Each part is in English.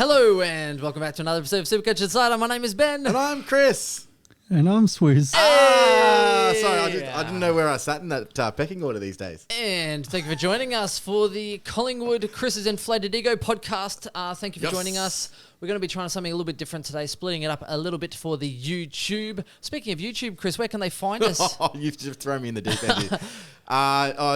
Hello and welcome back to another episode of Supercoach Insider. My name is Ben. And I'm Chris. And I'm Swiz. Sorry, I didn't know where I sat in that pecking order these days. And thank you for joining us for the Collingwood Chris's Inflated Ego podcast. Thank you for joining us. We're going to be trying something a little bit different today, splitting it up a little bit for the YouTube. Speaking of YouTube, Chris, where can they find us? You've just thrown me in the deep end here.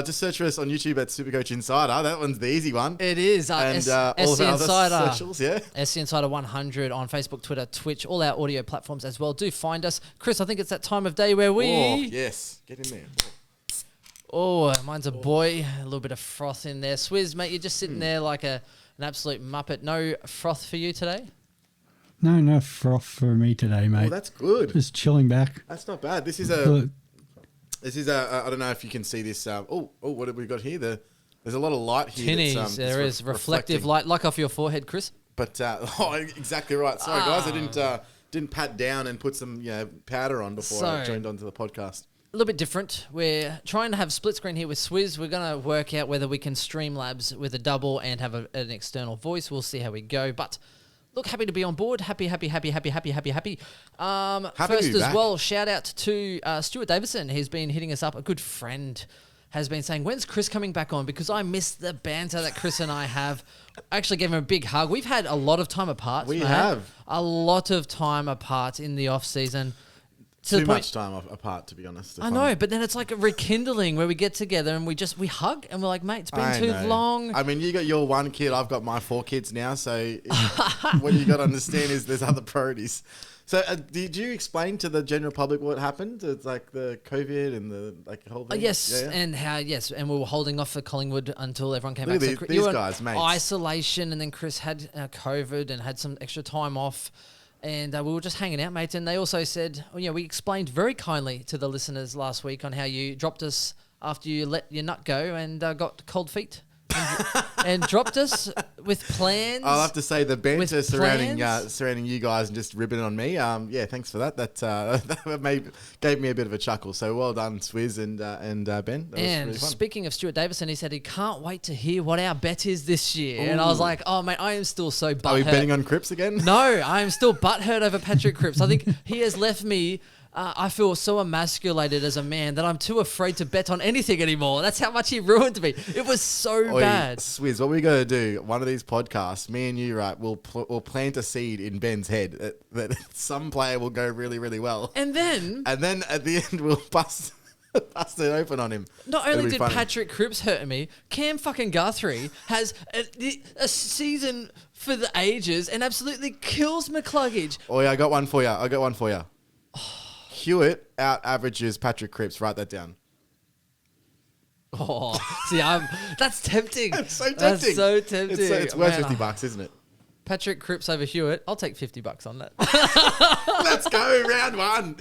Just search for us on YouTube at Supercoach Insider. That one's the easy one. It is. And SC all of our Insider, other socials, yeah. SC Insider 100 on Facebook, Twitter, Twitch, all our audio platforms as well. Do find us. Chris, I think it's that time of day where we... Oh, yes. Get in there. Oh, mine's a boy. A little bit of froth in there. Swiz, mate, you're just sitting there like an absolute muppet. No froth for you today? No froth for me today, mate. Oh, that's good. Just chilling back. That's not bad. This is a... I don't know if you can see this. What have we got here? There's a lot of light here. Tinnies. There is reflective light, like off your forehead, Chris. But exactly right. Sorry, guys, I didn't pat down and put some powder on before I joined onto the podcast. A little bit different. We're trying to have split screen here with Swiz. We're going to work out whether we can Streamlabs with a double and have an external voice. We'll see how we go. But look, happy to be on board. Happy. First as well, shout out to Stuart Davison. He's been hitting us up. A good friend has been saying, when's Chris coming back on? Because I miss the banter that Chris and I have. I actually gave him a big hug. We've had a lot of time apart. We have. A lot of time apart in the off-season. Too much time apart, to be honest. I know, but then it's like a rekindling where we get together and we hug and we're like, mate, it's been too long. I mean, you got your one kid, I've got my 4 kids now, so what you got to understand is there's other priorities. So did you explain to the general public what happened? It's like the COVID and the whole thing? Yes, and how, and we were holding off for Collingwood until everyone came back. These guys, mate. Isolation, and then Chris had COVID and had some extra time off. And we were just hanging out, mates. And they also said, we explained very kindly to the listeners last week on how you dropped us after you let your nut go and got cold feet and dropped us with plans. I'll have to say the banter surrounding you guys and just ribbing on me. Thanks for that. That gave me a bit of a chuckle. So well done, Swiz and Ben. That and was really fun. Speaking of Stuart Davison, he said he can't wait to hear what our bet is this year. Ooh. And I was like, oh, mate, I am still so butthurt. Are we betting on Cripps again? No, I am still butthurt over Patrick Cripps. I think he has left me... I feel so emasculated as a man that I'm too afraid to bet on anything anymore. That's how much he ruined me. It was so bad. Swiz, what we got to do, one of these podcasts, me and you, right, we'll plant a seed in Ben's head that some player will go really, really well. And then at the end, we'll bust it open on him. Not only did Patrick Cripps hurt me, Cam fucking Guthrie has a season for the ages and absolutely kills McCluggage. Oh, yeah, I got one for you. Hewitt out-averages Patrick Cripps. Write that down. Oh, see, that's tempting. It's so tempting. That's so tempting. It's worth $50, isn't it? Patrick Cripps over Hewitt. I'll take $50 on that. Let's go, round one.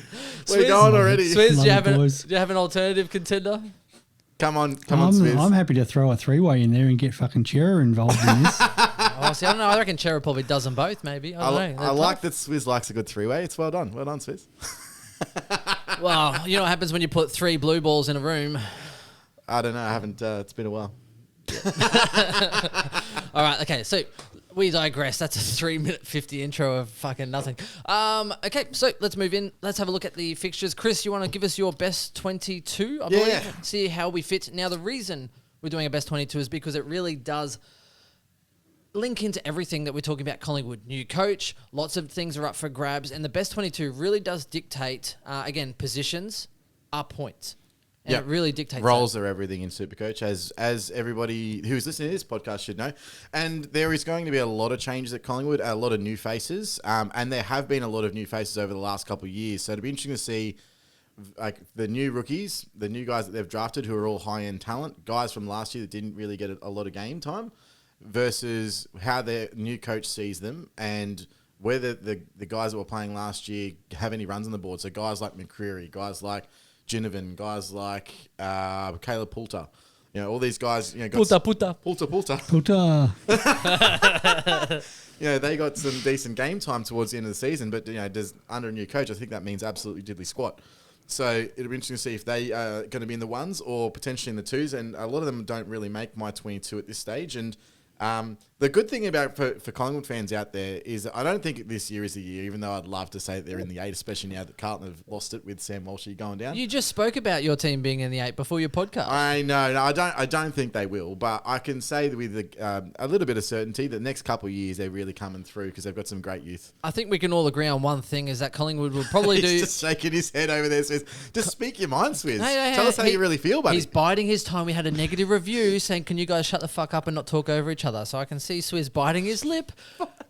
We're going already. Swiz, do you have an alternative contender? Come on, Swiz. I'm happy to throw a 3-way in there and get fucking Chera involved in this. I don't know. I reckon Chera probably does them both, maybe. I don't know. I like that Swiz likes a good 3-way. It's well done. Well done, Swiz. Well, you know what happens when you put 3 blue balls in a room? I don't know. I haven't. It's been a while. All right. Okay. So we digress. That's a 3-minute 50 intro of fucking nothing. Okay. So let's move in. Let's have a look at the fixtures. Chris, you want to give us your best 22? I believe. See how we fit. Now, the reason we're doing a best 22 is because it really does link into everything that we're talking about. Collingwood, new coach, lots of things are up for grabs, and the best 22 really does dictate, again, positions are points. And it really dictates roles are everything in Supercoach, as everybody who's listening to this podcast should know. And there is going to be a lot of changes at Collingwood, a lot of new faces, and there have been a lot of new faces over the last couple of years. So it'll be interesting to see like the new rookies, the new guys that they've drafted who are all high-end talent, guys from last year that didn't really get a lot of game time, versus how their new coach sees them and whether the guys that were playing last year have any runs on the board. So guys like McCreary, guys like Ginnivan, guys like Caleb Poulter. All these guys... Poulter. They got some decent game time towards the end of the season, but under a new coach, I think that means absolutely diddly squat. So it'll be interesting to see if they are going to be in the ones or potentially in the twos, and a lot of them don't really make my 22 at this stage, and The good thing about for Collingwood fans out there is I don't think this year is the year, even though I'd love to say that they're in the 8, especially now that Carlton have lost it with Sam Walshy going down. You just spoke about your team being in the 8 before your podcast. I know. No, I don't think they will, but I can say that with a little bit of certainty that the next couple of years they're really coming through because they've got some great youth. I think we can all agree on one thing is that Collingwood will probably He's do... just shaking his head over there, Swiz. Just speak your mind, Swiz. Hey, Tell us how you really feel, buddy. He's biding his time. We had a negative review saying, can you guys shut the fuck up and not talk over each other? So I can see Swiz biting his lip.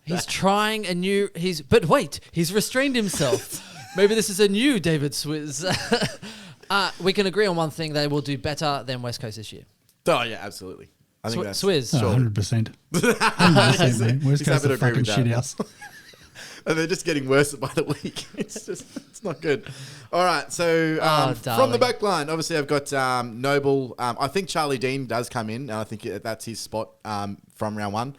He's trying a new... But wait, he's restrained himself. Maybe this is a new David Swiz. We can agree on one thing. They will do better than West Coast this year. Oh, yeah, absolutely. I think that's... Swiz. 100%. 100%, mate. West Coast are fucking shit house. And they're just getting worse by the week. It's not good. All right, so from the back line, obviously I've got Noble. I think Charlie Dean does come in, and I think that's his spot from round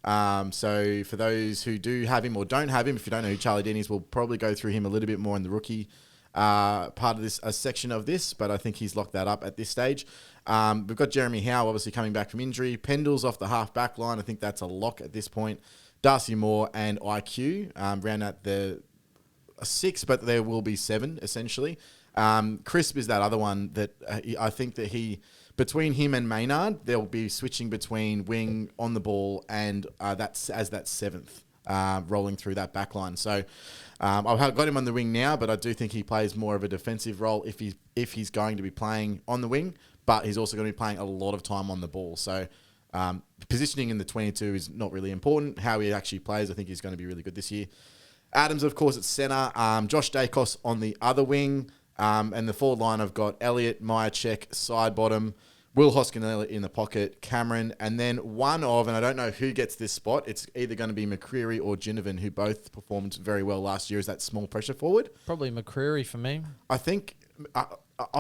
1. So for those who do have him or don't have him, if you don't know who Charlie Dean is, we'll probably go through him a little bit more in the rookie part of this section of this, but I think he's locked that up at this stage. We've got Jeremy Howe obviously coming back from injury. Pendle's off the half back line. I think that's a lock at this point. Darcy Moore and IQ round at the 6, but there will be 7 essentially. Crisp is that other one that I think that between him and Maynard, they'll be switching between wing on the ball and that's as that 7th rolling through that back line. So I've got him on the wing now, but I do think he plays more of a defensive role if he's going to be playing on the wing, but he's also going to be playing a lot of time on the ball. So positioning in the 22 is not really important. How he actually plays, I think he's going to be really good this year. Adams, of course, at centre. Josh Dacos on the other wing. And the forward line, I've got Elliott, Myercheck, side bottom, Will Hoskin in the pocket, Cameron, and then and I don't know who gets this spot, it's either going to be McCreary or Ginnivan, who both performed very well last year as that small pressure forward. Probably McCreary for me. I think...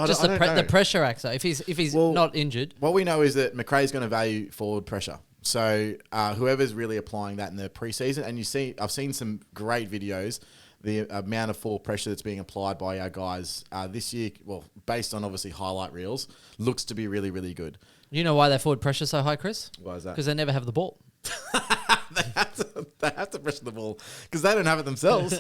Just the pressure actor, if he's not injured. What we know is that McRae's going to value forward pressure. So whoever's really applying that in the preseason, and I've seen some great videos, the amount of forward pressure that's being applied by our guys this year, well, based on obviously highlight reels, looks to be really, really good. You know why their forward pressure is so high, Chris? Why is that? Because they never have the ball. They have to pressure the ball because they don't have it themselves.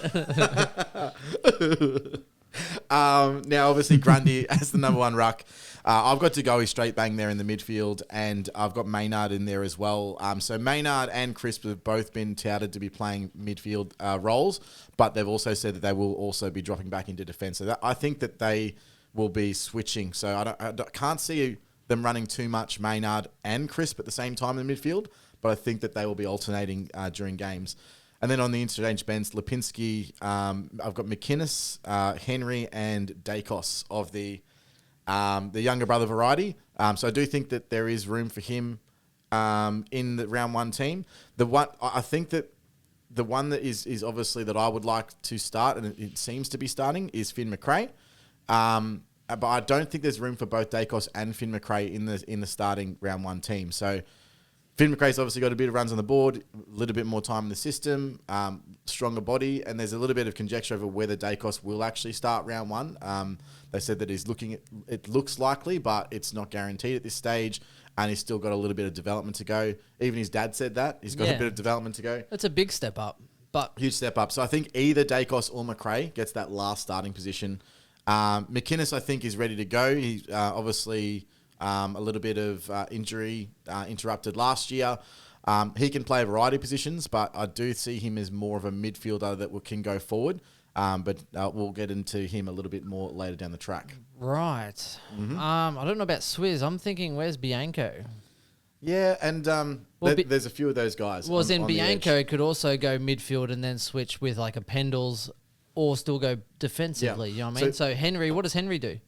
Now, obviously, Grundy as the number 1 ruck. I've got Degoe straight bang there in the midfield, and I've got Maynard in there as well. So Maynard and Crisp have both been touted to be playing midfield roles, but they've also said that they will also be dropping back into defence. So I think that they will be switching. So I can't see them running too much Maynard and Crisp at the same time in the midfield, but I think that they will be alternating during games. And then on the interchange bench, Lipinski, I've got McInnes, Henry, and Dacos of the younger brother variety. So I do think that there is room for him in the round 1 team. I think that the one that is obviously that I would like to start, and it seems to be starting, is Finn McRae. But I don't think there's room for both Dacos and Finn McRae in the starting round 1 team. So Finn McRae's obviously got a bit of runs on the board, a little bit more time in the system, stronger body, and there's a little bit of conjecture over whether Dacos will actually start round 1. They said that it looks likely, but it's not guaranteed at this stage, and he's still got a little bit of development to go. Even his dad said that. He's got a bit of development to go. That's a big step up. Huge step up. So I think either Dacos or McRae gets that last starting position. McInnes, I think, is ready to go. He's obviously... a little bit of injury interrupted last year. He can play a variety of positions, but I do see him as more of a midfielder that can go forward. But we'll get into him a little bit more later down the track. Right. Mm-hmm. I don't know about Swiz. I'm thinking, where's Bianco? Yeah, and there's a few of those guys. Well, then Bianco could also go midfield and then switch with like a Pendles or still go defensively. You know what I mean? So Henry, what does Henry do?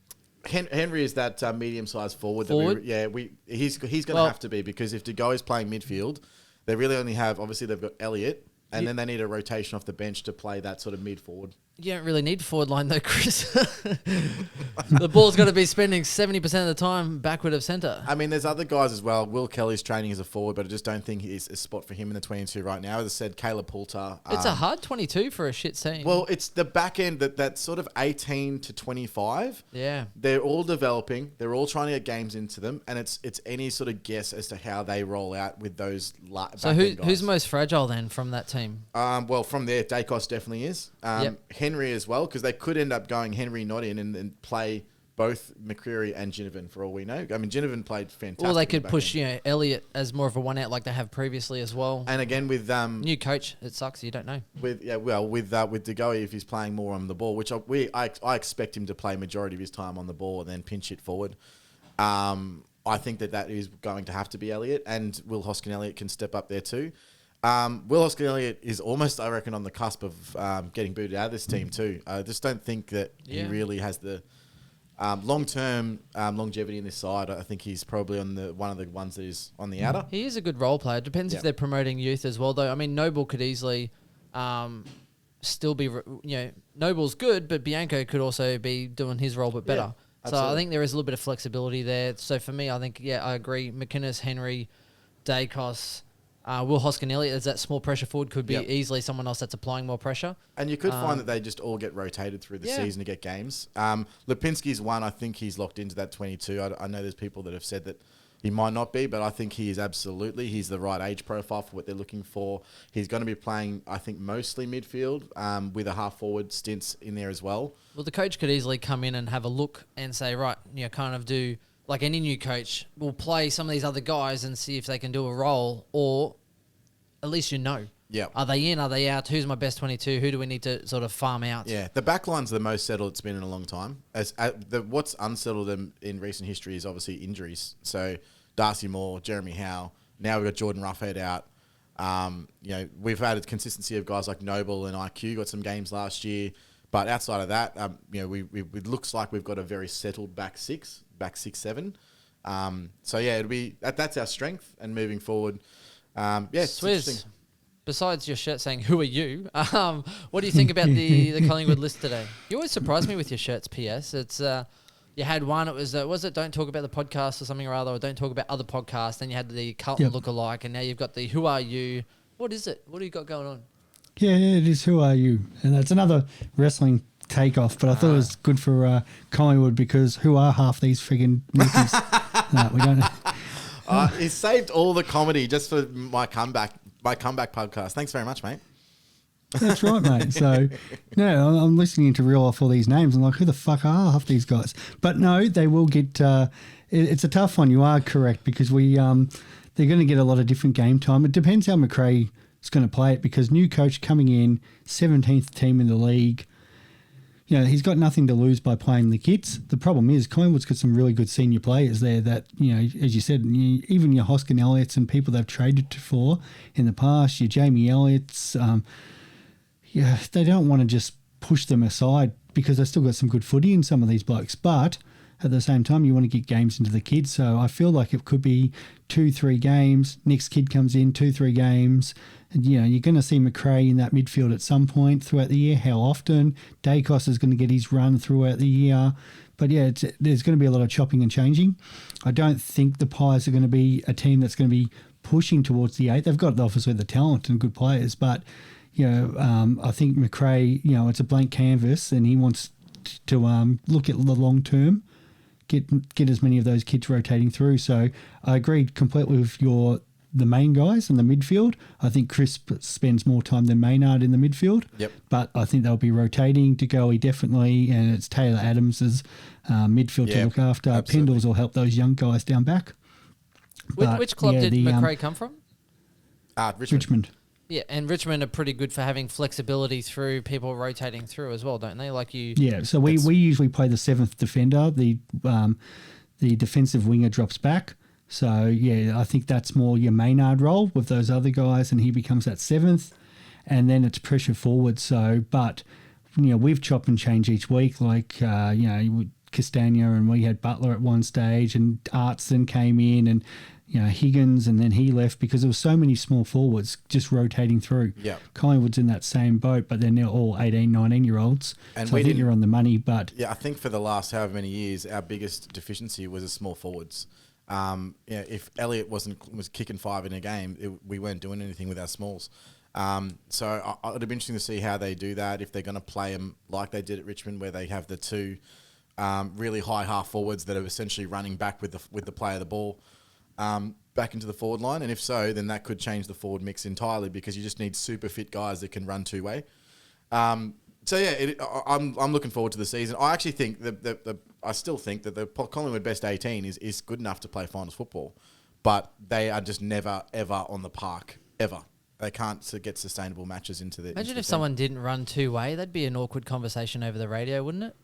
Henry is that medium-sized forward. He's going to have to be, because if Degoe is playing midfield, they really only have, obviously they've got Elliott, and then they need a rotation off the bench to play that sort of mid-forward. You don't really need forward line though, Chris. The ball's got to be spending 70% of the time backward of centre. I mean, there's other guys as well. Will Kelly's training as a forward, but I just don't think he's a spot for him in the 22 right now. As I said, Caleb Poulter. It's a hard 22 for a shit team. Well, it's the back end that sort of 18 to 25. Yeah. They're all developing. They're all trying to get games into them, and it's any sort of guess as to how they roll out with those So who's most fragile then from that team? Well, from there, Dacos definitely is. Yep. Henry as well, because they could end up going Henry not in and play both McCreary and Ginnivan for all we know. I mean, Ginnivan played fantastic. Or they could push, Elliott as more of a one out like they have previously as well. And again with new coach, it sucks. You don't know. With De Goey, if he's playing more on the ball, which I expect him to play majority of his time on the ball and then pinch it forward. I think that is going to have to be Elliott, and Will Hoskin-Elliott can step up there too. Will Hoskin-Elliott is almost, I reckon, on the cusp of getting booted out of this team too. I just don't think that he really has the long-term longevity in this side. I think he's probably on one of the ones that is on the outer. He is a good role player. Depends if they're promoting youth as well, though. I mean, Noble could easily still be, Noble's good, but Bianco could also be doing his role but better. So I think there is a little bit of flexibility there. So for me, I think, I agree. McInnes, Henry, Dacos, Will Hoskin-Elliott as that small pressure forward could be easily someone else that's applying more pressure. And you could find that they just all get rotated through the season to get games. Lipinski's one, I think he's locked into that 22. I know there's people that have said that he might not be, but I think he is absolutely. He's the right age profile for what they're looking for. He's going to be playing, I think, mostly midfield with a half-forward stints in there as well. Well, the coach could easily come in and have a look and say, right, kind of do, like any new coach, will play some of these other guys and see if they can do a role, or at least Yeah. Are they in? Are they out? Who's my best 22? Who do we need to sort of farm out? Yeah, the back line's the most settled it's been in a long time. What's unsettled them in recent history is obviously injuries. So Darcy Moore, Jeremy Howe. Now we've got Jordan Ruffhead out. We've had a consistency of guys like Noble and IQ, got some games last year. But outside of that, it looks like we've got a very settled back 6-7. It'll be that's our strength. And moving forward, it's Swiz, interesting. Besides your shirt saying "Who are you?" What do you think about the Collingwood list today? You always surprise me with your shirts. PS, it's you had one. It was "Don't talk about the podcast" or something or other, or "Don't talk about other podcasts." Then you had the Carlton lookalike, and now you've got the "Who are you?" What is it? What do you got going on? Yeah, it is "Who are you?" And that's another wrestling takeoff, but I thought it was good for Collingwood because who are half these friggin' monkeys? No, we don't know. He saved all the comedy just for my comeback podcast. Thanks very much, mate. That's right, mate. So, no, I'm listening to reel off all these names. I'm like, who the fuck are half these guys? But no, they will get. It's a tough one. You are correct because they're going to get a lot of different game time. It depends how McRae is going to play it because new coach coming in, 17th team in the league. He's got nothing to lose by playing the kids. The problem is Collingwood's got some really good senior players there that, as you said, even your Hoskin-Elliott's and people they've traded for in the past, your Jamie Elliott's, they don't want to just push them aside because they've still got some good footy in some of these blokes. But at the same time, you want to get games into the kids. So I feel like it could be 2-3 games. Next kid comes in, 2-3 games. And, you're going to see McRae in that midfield at some point throughout the year. How often? Dacos is going to get his run throughout the year. But, there's going to be a lot of chopping and changing. I don't think the Pies are going to be a team that's going to be pushing towards the 8. They've got obviously the talent and good players. But, I think McRae, it's a blank canvas and he wants to look at the long term, get as many of those kids rotating through. So I agree completely with the main guys in the midfield. I think Chris spends more time than Maynard in the midfield. Yep. But I think they'll be rotating. De Goey definitely, and it's Taylor Adams' midfield to look after. Absolutely. Pendles will help those young guys down back. Which club did McRae come from? Richmond. Yeah, and Richmond are pretty good for having flexibility through people rotating through as well, don't they? Like you. Yeah, so we usually play the 7th defender. The defensive winger drops back. So, I think that's more your Maynard role with those other guys, and he becomes that 7th, and then it's pressure forward. So, but, we've chopped and changed each week, like, Castagna, and we had Butler at one stage, and Arts then came in, and, Higgins, and then he left because there were so many small forwards just rotating through. Yeah. Collingwood's in that same boat, but they're now all 18, 19-year-olds. And so I think you're on the money, but... Yeah, I think for the last however many years, our biggest deficiency was the small forwards. If Elliott was kicking 5 in a game, we weren't doing anything with our smalls. So it'd be interesting to see how they do that, if they're going to play them like they did at Richmond, where they have the two really high half forwards that are essentially running back with the play of the ball back into the forward line. And if so, then that could change the forward mix entirely, because you just need super fit guys that can run two-way. I'm looking forward to the season. I actually think I still think that the Collingwood Best 18 is good enough to play finals football, but they are just never ever on the park ever. They can't get sustainable matches into the. Imagine if someone didn't run two-way. That'd be an awkward conversation over the radio, wouldn't it?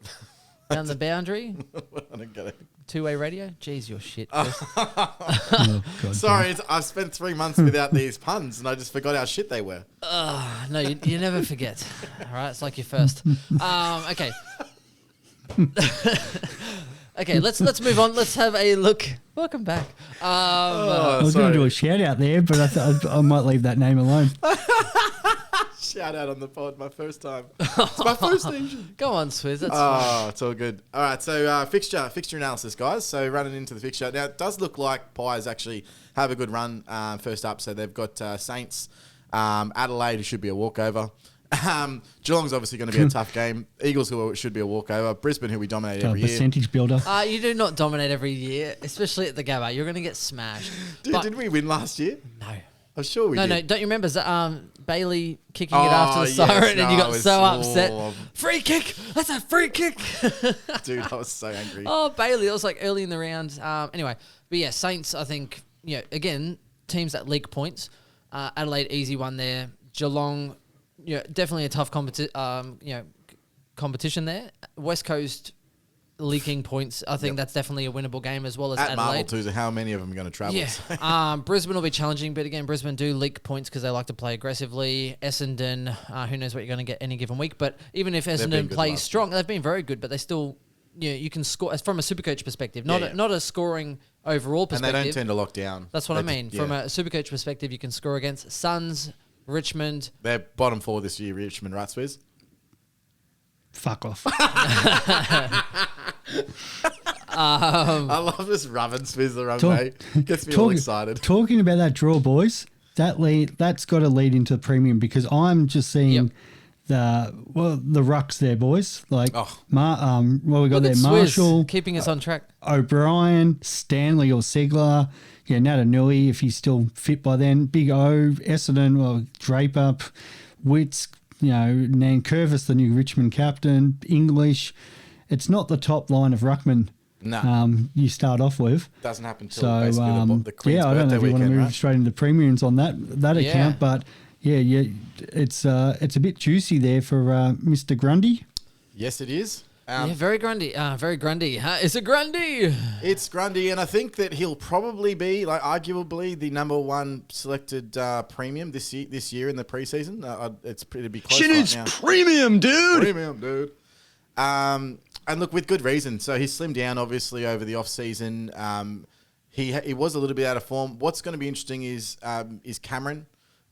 Down the boundary. I don't get it. Two-way radio? Jeez, you're shit, Chris. Oh, God, Sorry, I've spent 3 months without these puns, and I just forgot how shit they were. No, you never forget. All right, it's like your first. Okay. Okay, let's move on. Let's have a look. Welcome back. I was going to do a shout out there, but I might leave that name alone. Shout out on the pod, my first time. It's my first station. Go on, Swiz. That's fine. It's all good. All right, so fixture analysis, guys. So running into the fixture. Now, it does look like Pies actually have a good run first up. So they've got Saints, Adelaide, who should be a walkover. Geelong's obviously going to be a tough game. Eagles, who should be a walkover. Brisbane, who we dominate every year. Percentage builder. You do not dominate every year, especially at the Gabba. You're going to get smashed. Dude, didn't we win last year? No. I'm sure we did. No, don't you remember Bailey kicking it after the siren and you got so upset? Free kick! That's a free kick! Dude, I was so angry. Oh, Bailey. That was like early in the round. Anyway, but yeah, Saints, I think, again, teams that leak points. Adelaide, easy one there. Geelong, definitely a tough competition there. West Coast leaking points. I think that's definitely a winnable game, as well as At Adelaide. Marvel too, so how many of them are going to travel? Yeah. Brisbane will be challenging, but again, Brisbane do leak points because they like to play aggressively. Essendon, who knows what you're going to get any given week. But even if Essendon plays strong, they've been very good, but they still, you can score from a Supercoach perspective, not a scoring overall perspective. And they don't tend to lock down. That's what I mean. From a Supercoach perspective, you can score against Suns, Richmond. They're bottom 4 this year, Richmond, right, Swiz? Fuck off. I love this rubbing Swiz the wrong way. Gets me all excited. Talking about that draw, boys, that's got to lead into premium, because I'm just seeing the rucks there, boys. Like, we got there, Marshall. Keeping us on track. O'Brien, Stanley or Segler. Yeah, Natanui, if he's still fit by then. Big O, Essendon, Draper, Witts, Nankervis, the new Richmond captain, English. It's not the top line of ruckman. No. You start off with. Doesn't happen until basically the Queen's I don't know if you want to move straight into premiums on that account, but it's a bit juicy there for Mr. Grundy. Yes, it is. Very Grundy. Very Grundy. It's a Grundy. It's Grundy, and I think that he'll probably be, arguably, the number 1 selected premium this year in the preseason. It's pretty be close right now. Premium, dude. Premium, dude. And look, with good reason. So he slimmed down, obviously, over the off season. He was a little bit out of form. What's going to be interesting is Cameron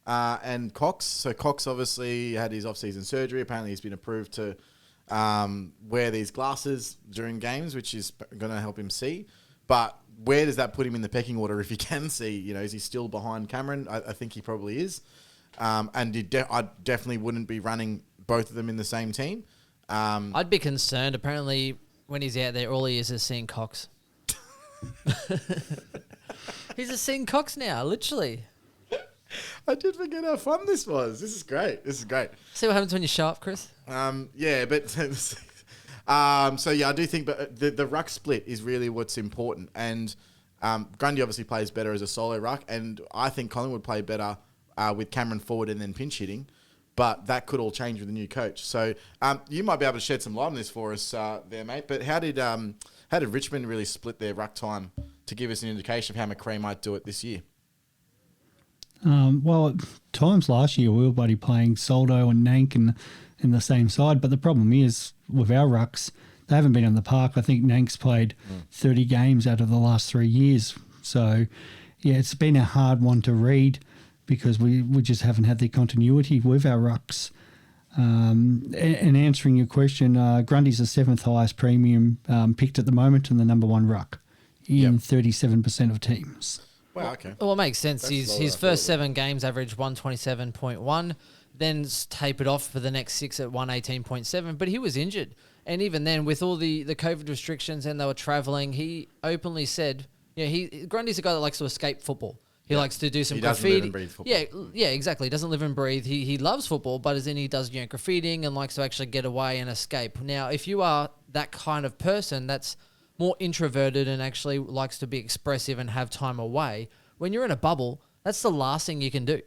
and Cox. So Cox obviously had his off season surgery. Apparently, he's been approved to wear these glasses during games, which is going to help him see. But where does that put him in the pecking order if he can see? Is he still behind Cameron? I think he probably is. And I definitely wouldn't be running both of them in the same team. I'd be concerned. Apparently, when he's out there, all he is seeing Cox. He's just seeing Cox now, literally. I did forget how fun this was. This is great. See what happens when you show up, Chris? I do think the ruck split is really what's important. And Grundy obviously plays better as a solo ruck, and I think Collingwood play better with Cameron forward and then pinch hitting. But that could all change with the new coach. So you might be able to shed some light on this for us there, mate. But how did Richmond really split their ruck time to give us an indication of how McCree might do it this year? At times last year we were bloody playing Soldo and Nank in the same side. But the problem is with our rucks, they haven't been on the park. I think Nank's played 30 games out of the last 3 years. So, it's been a hard one to read because we just haven't had the continuity with our rucks. And answering your question, Grundy's the 7th highest premium picked at the moment and the number 1 ruck in 37% of teams. Wow, okay. Well, it makes sense. That's His lower, first 7 games averaged 127.1, then tapered off for the next 6 at 118.7, but he was injured. And even then, with all the COVID restrictions and they were travelling, he openly said, Grundy's a guy that likes to escape football. He likes to do some graffiti. He doesn't live and breathe football. Yeah, exactly. He doesn't live and breathe. He loves football, but as in he does graffitiing and likes to actually get away and escape. Now, if you are that kind of person that's more introverted and actually likes to be expressive and have time away, when you're in a bubble, that's the last thing you can do.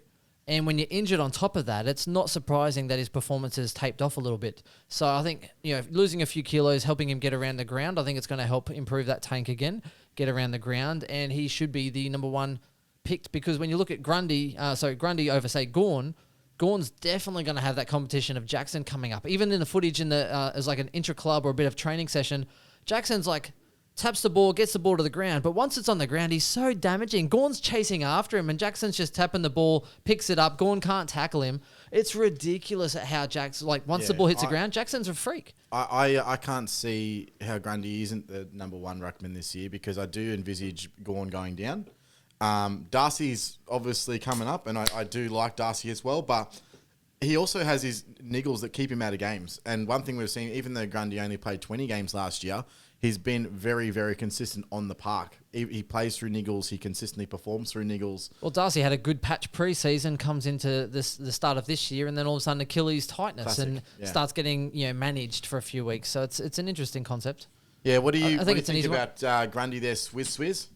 And when you're injured on top of that, it's not surprising that his performance has taped off a little bit. So I think, losing a few kilos, helping him get around the ground, I think it's going to help improve that tank again, get around the ground, and he should be the number 1 picked because when you look at Grundy over, say, Gawn's definitely going to have that competition of Jackson coming up. Even in the footage as like an intra-club or a bit of training session, Jackson's like taps the ball, gets the ball to the ground, but once it's on the ground, he's so damaging. Gawn's chasing after him, and Jackson's just tapping the ball, picks it up. Gawn can't tackle him. It's ridiculous at how Jackson, once the ball hits the ground, Jackson's a freak. I can't see how Grundy isn't the number 1 ruckman this year because I do envisage Gawn going down. Darcy's obviously coming up, and I do like Darcy as well, but he also has his niggles that keep him out of games. And one thing we've seen, even though Grundy only played 20 games last year, he's been very, very consistent on the park. He plays through niggles. He consistently performs through niggles. Well, Darcy had a good patch pre-season, comes into the start of this year, and then all of a sudden Achilles tightness starts getting managed for a few weeks. So it's an interesting concept. Yeah, what do you think one. about Grundy there, Swiz?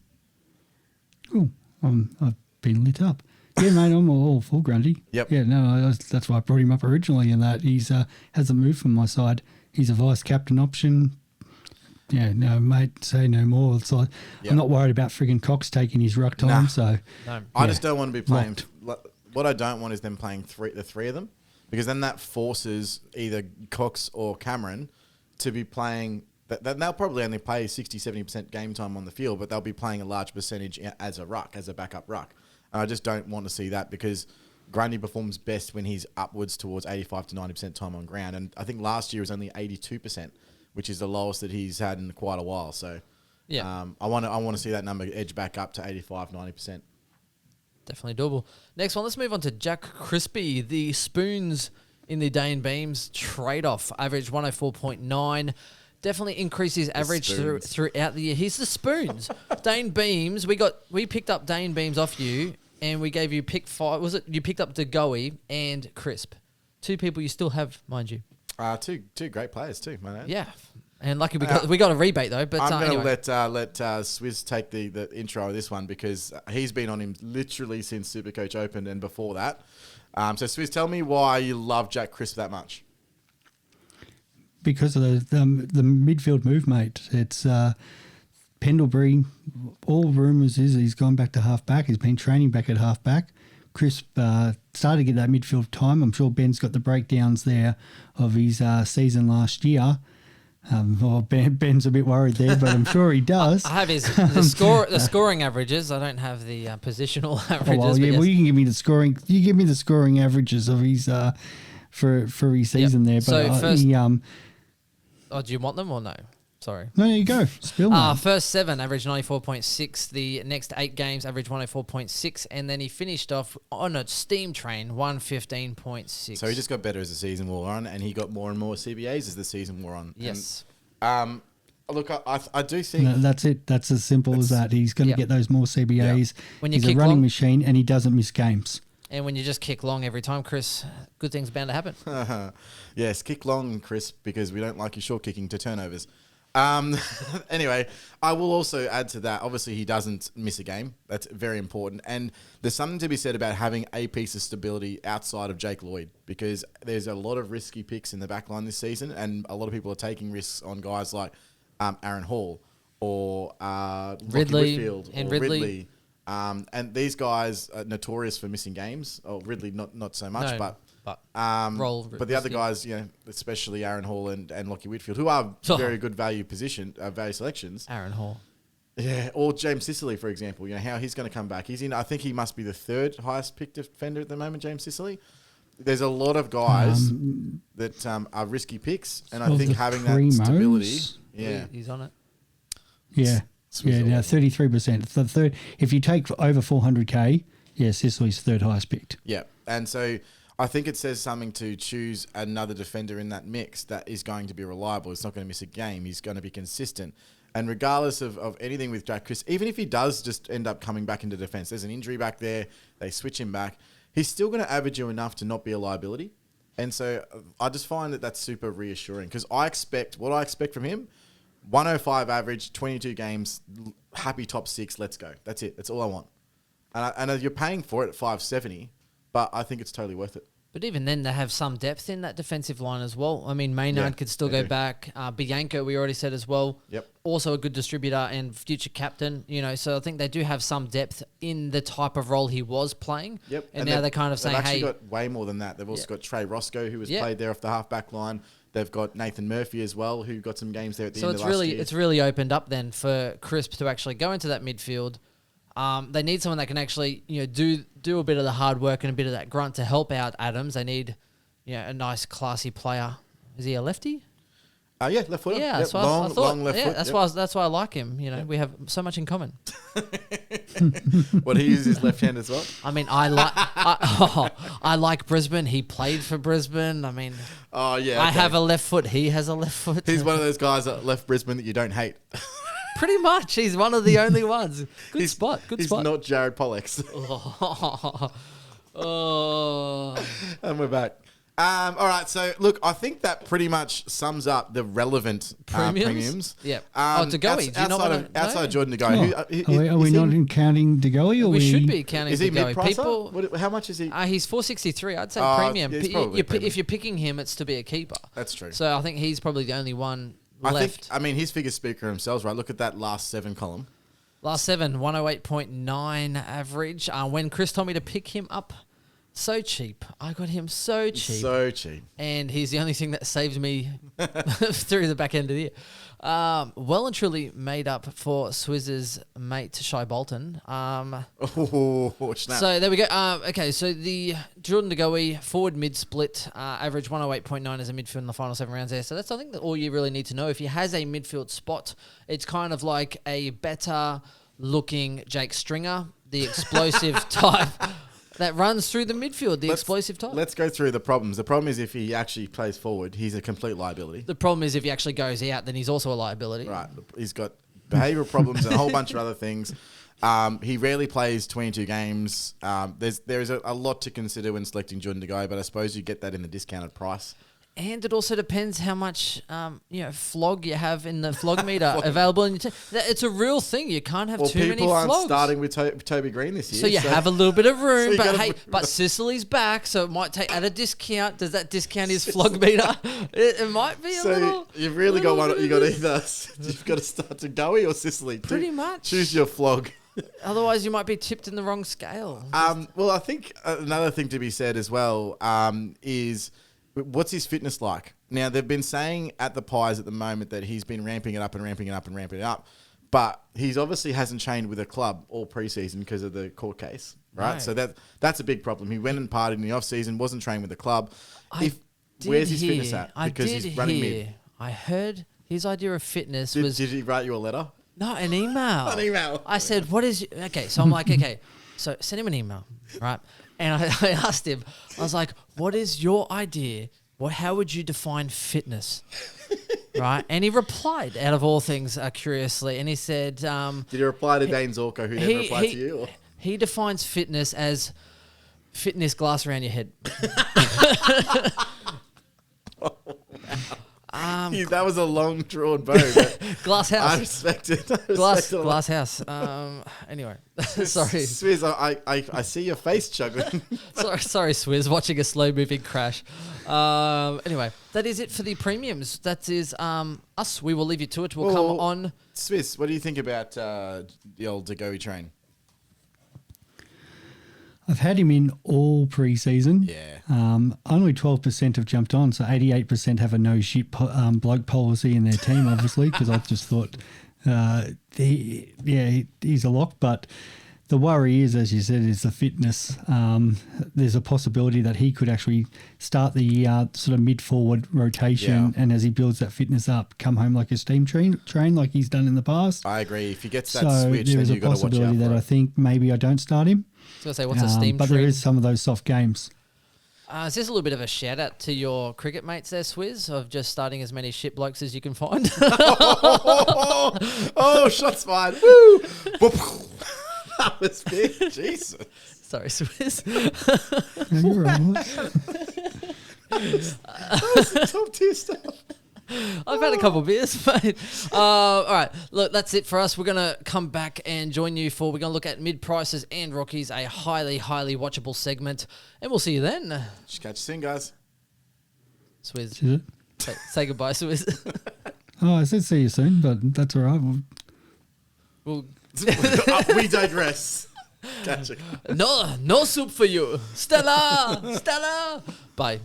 Oh, I've been lit up. Yeah, mate, I'm all for Grundy. Yep. Yeah, no, that's why I brought him up originally, and that he's hasn't moved from my side. He's a vice captain option. Yeah, no, mate, say no more. It's like, I'm not worried about friggin' Cox taking his ruck time, so... No. I just don't want to be playing... What I don't want is them playing the three of them, because then that forces either Cox or Cameron to be playing... They'll probably only play 60, 70% game time on the field, but they'll be playing a large percentage as a ruck, as a backup ruck. And I just don't want to see that because Grundy performs best when he's upwards towards 85 to 90% time on ground. And I think last year was only 82%, which is the lowest that he's had in quite a while. So I want to see that number edge back up to 85, 90%. Definitely doable. Next one, let's move on to Jack Crispy, the spoons in the Dane Beams trade-off. Average 104.9. Definitely increased his average throughout the year. He's the spoons. Dane Beams, we picked up Dane Beams off you, and we gave you pick 5. Was it you picked up DeGoey and Crisp? 2 people you still have, mind you. Two great players too, man. Yeah, and lucky we got a rebate though. But I'm going to anyway. let Swiz take the intro of this one because he's been on him literally since Supercoach opened and before that. So Swiz, tell me why you love Jack Crisp that much. Because of the midfield move, mate. It's Pendlebury. All rumours is he's gone back to half back. He's been training back at half back. Crisp started to get that midfield time. I'm sure Ben's got the breakdowns there of his season last year. Ben's a bit worried there, but I'm sure he does. I have the scoring averages. I don't have the positional averages. You can give me the scoring. You give me the scoring averages of his for his season there. But so first, do you want them or no? Sorry. No, there you go. Spill first 7 average 94.6. The next 8 games average 104.6, and then he finished off on a steam train 115.6. So he just got better as the season wore on, and he got more and more CBAs as the season wore on. Yes. And, look, I do think that's it. That's as simple as that. He's going to get those more CBAs. When he's a running machine, and he doesn't miss games. And when you just kick long every time, Chris, good things bound to happen. Yes, kick long, Chris, because we don't like you short kicking to turnovers. Anyway, I will also add to that. Obviously, he doesn't miss a game. That's very important. And there's something to be said about having a piece of stability outside of Jake Lloyd, because there's a lot of risky picks in the back line this season, and a lot of people are taking risks on guys like Aaron Hall or Ridley Whitfield and or Ridley. And these guys are notorious for missing games. Oh, Ridley, not so much, but the other guys, especially Aaron Hall and Lockie Whitfield, who are very good value selections. Aaron Hall. Yeah, or James Sicily, for example. You know, how he's going to come back. I think he must be the third highest picked defender at the moment, James Sicily. There's a lot of guys that are risky picks, and I think having Premos. that stability... Yeah. He's on it. Yeah. Yeah, now 33%. The third, if you take over 400K, yeah, Sicily's third highest picked. Yeah, and so I think it says something to choose another defender in that mix that is going to be reliable. It's not going to miss a game. He's going to be consistent. And regardless of anything with Jack Chris, even if he does just end up coming back into defence, there's an injury back there, they switch him back, he's still going to average you enough to not be a liability. And so I just find that that's super reassuring because what I expect from him, 105 average, 22 games, happy top 6, let's go. That's it. That's all I want. And you're paying for it at 570, but I think it's totally worth it. But even then, they have some depth in that defensive line as well. I mean, Maynard could still go back. Bianco, we already said as well. Yep. Also a good distributor and future captain, so I think they do have some depth in the type of role he was playing. Yep. And now they're kind of saying, they've actually got way more than that. They've also got Trey Roscoe, who has played there off the half-back line. They've got Nathan Murphy as well, who got some games there at the end of last year. So it's really opened up then for Crisp to actually go into that midfield. They need someone that can actually, do a bit of the hard work and a bit of that grunt to help out Adams. They need, a nice, classy player. Is he a lefty? Yeah, left footer. Yeah, yep. that's long, I thought. long left foot. That's why I like him. We have so much in common. What, he uses his left hand as well? I mean, I like Brisbane. He played for Brisbane. I mean, I have a left foot. He has a left foot. He's one of those guys that left Brisbane that you don't hate. Pretty much. He's one of the only ones. Good spot. He's not Jared Pollux. And we're back. All right, so look, I think that pretty much sums up the relevant premiums. Yeah. DeGoey. Outside of Jordan DeGoey. Are we not counting DeGoey? We should be counting DeGoey. Is he mid-pricer? How much is he? He's 463. I'd say premium. Premium. If you're picking him, it's to be a keeper. That's true. So I think he's probably the only one left. His figures speak for themselves, right? Look at that last 7 column. Last 7, 108.9 average. When Chris told me to pick him up, so cheap. I got him so cheap. So cheap. And he's the only thing that saved me through the back end of the year. Well and truly made up for Swiz's mate, Shai Bolton. Snap. So there we go. Okay, so the Jordan DeGoey forward mid-split, average 108.9 as a midfield in the final 7 rounds there. So that's, I think, all you really need to know. If he has a midfield spot, it's kind of like a better looking Jake Stringer, the explosive type that runs through the midfield, explosive type. Let's go through the problems. The problem is if he actually plays forward, he's a complete liability. The problem is if he actually goes out, then he's also a liability. Right. He's got behavioural problems and a whole bunch of other things. He rarely plays 22 games. There is a lot to consider when selecting Jordan DeGoey, but I suppose you get that in the discounted price. And it also depends how much flog you have in the flog meter available in your team. It's a real thing. You can't have too many flogs. People aren't starting with Toby Green this year. So you have a little bit of room. But Sicily's back, so it might take at a discount. Does that discount his flog meter? It might be a little. You've really got one. You got either. You've got to start DeGoey or Sicily. Pretty much. Choose your flog. Otherwise, you might be tipped in the wrong scale. Well, I think another thing to be said as well is, what's his fitness like? Now, they've been saying at the Pies at the moment that he's been ramping it up and ramping it up and ramping it up. But he's obviously hasn't trained with a club all preseason because of the court case, right? No. So that's a big problem. He went and partied in the off-season, wasn't trained with the club. Where's his fitness at? Because he's running mid. I heard his idea of fitness was... Did he write you a letter? No, an email. An email. I said, what is... Okay, so I'm like, okay, so send him an email, right? And I asked him, I was like, what is your idea? How would you define fitness? Right? And he replied, out of all things, curiously, and he said... Did he reply to Dane Zorko, who never replied to you? Or? He defines fitness as fitness glass around your head. Oh, wow. That was a long drawn bow. Glass house. I respect it. Glass house. Anyway, sorry. Swiz, I see your face chugging. sorry, Swiz, watching a slow moving crash. Anyway, that is it for the premiums. That is us. We will leave you to it. We'll come on. Swiz, what do you think about the old DeGoey train? I've had him in all pre-season. Yeah. Only 12% have jumped on, so 88% have a no shit bloke policy in their team, obviously, because I just thought He's a lock, but the worry is, as you said, is the fitness. There's a possibility that he could actually start the sort of mid-forward rotation, and as he builds that fitness up, come home like a steam train like he's done in the past. I agree. If he gets that switch, then you've got to watch out for it. There is a possibility that I think maybe I don't start him. I was going to say, what's a steam but train? there is some of those soft games. Is this a little bit of a shout out to your cricket mates there, Swiz, of just starting as many shit blokes as you can find? Oh, shots fired. Woo! That was big. Jesus. Sorry, Swiz. No, you're right. That was top tier stuff. I've had a couple of beers, mate. All right, look, that's it for us. We're going to come back and join you we're going to look at mid-prices and rookies, a highly, highly watchable segment. And we'll see you then. Just catch you soon, guys. Swiz. Is it? Say goodbye, Swiz. Oh, I said see you soon, but that's all right. We'll We digress. Gotcha. no soup for you. Stella. Bye.